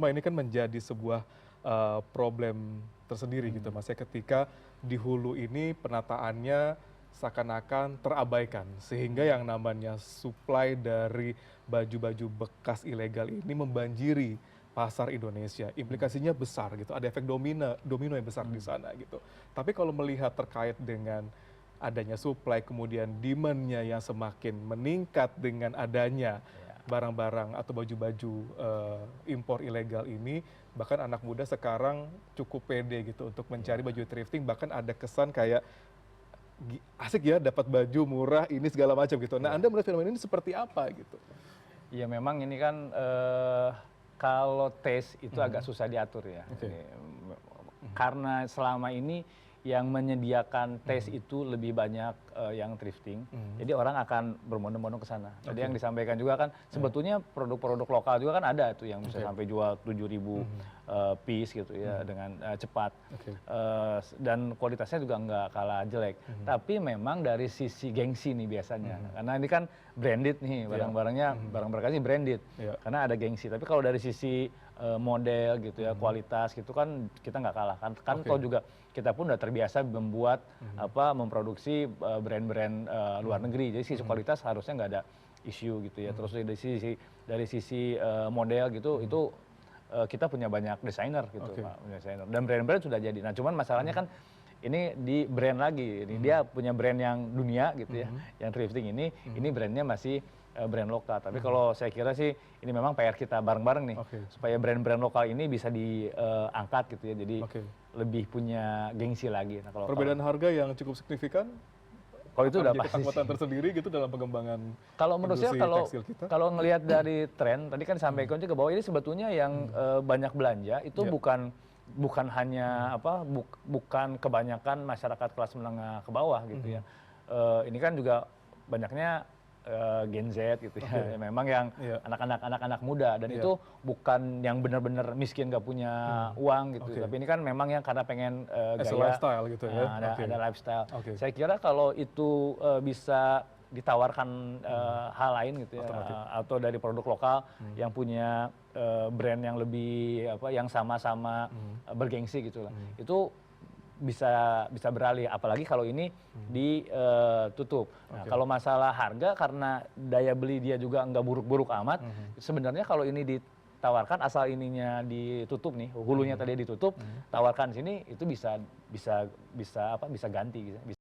Risma ini kan menjadi sebuah problem tersendiri gitu Mas ya, ketika di hulu ini penataannya seakan-akan terabaikan sehingga yang namanya supply dari baju-baju bekas ilegal ini membanjiri pasar Indonesia. Implikasinya besar gitu, ada efek domino yang besar di sana gitu. Tapi kalau melihat terkait dengan adanya supply kemudian demand-nya yang semakin meningkat dengan adanya barang-barang atau baju-baju impor ilegal ini, bahkan anak muda sekarang cukup pede gitu untuk mencari baju thrifting, bahkan ada kesan kayak asik ya dapat baju murah ini segala macam gitu. Nah, Anda melihat fenomena ini seperti apa gitu? Ya memang ini kan kalau taste itu agak susah diatur ya. Karena selama ini yang menyediakan taste itu lebih banyak yang thrifting. Jadi orang akan berbondong-bondong ke sana. Tadi yang disampaikan juga kan sebetulnya produk-produk lokal juga kan ada tuh yang bisa sampai jual 7.000 piece gitu ya dengan cepat. Dan kualitasnya juga nggak kalah jelek. Tapi memang dari sisi gengsi nih biasanya. Karena ini kan branded nih barang-barangnya, barang-barangnya branded. Karena ada gengsi. Tapi kalau dari sisi model gitu ya, kualitas gitu kan kita nggak kalah kan. Kan toh juga kita pun udah terbiasa membuat memproduksi brand-brand luar negeri. Jadi sisi kualitas harusnya nggak ada isu gitu ya. Terus dari sisi model gitu itu kita punya banyak desainer gitu, Pak, punya desainer. Dan brand-brand sudah jadi. Nah, cuman masalahnya kan ini di brand lagi. Ini dia punya brand yang dunia gitu ya. Yang thrifting ini brandnya masih brand lokal. Tapi kalau saya kira sih ini memang PR kita bareng-bareng nih supaya brand-brand lokal ini bisa diangkat gitu ya. Jadi lebih punya gengsi lagi. Nah, perbedaan harga yang cukup signifikan. Kalau itu udah pasti ketakutan tersendiri gitu dalam pengembangan. Kalau menurut saya kalau ngelihat dari tren tadi kan sampaikan juga bahwa ini sebetulnya yang banyak belanja itu bukan hanya bukan kebanyakan masyarakat kelas menengah ke bawah gitu ya. Ini kan juga banyaknya Gen Z gitu ya, memang yang anak-anak muda dan itu bukan yang benar-benar miskin gak punya uang gitu, tapi ini kan memang yang karena pengen gaya lifestyle gitu ya, ada lifestyle. Saya kira kalau itu bisa ditawarkan hal lain gitu ya, atau dari produk lokal yang punya brand yang lebih yang sama-sama bergengsi gitu lah, itu bisa beralih, apalagi kalau ini ditutup. Nah, kalau masalah harga karena daya beli dia juga nggak buruk-buruk amat, sebenarnya kalau ini ditawarkan asal ininya ditutup nih, hulunya tadi ditutup, tawarkan sini itu bisa ganti gitu.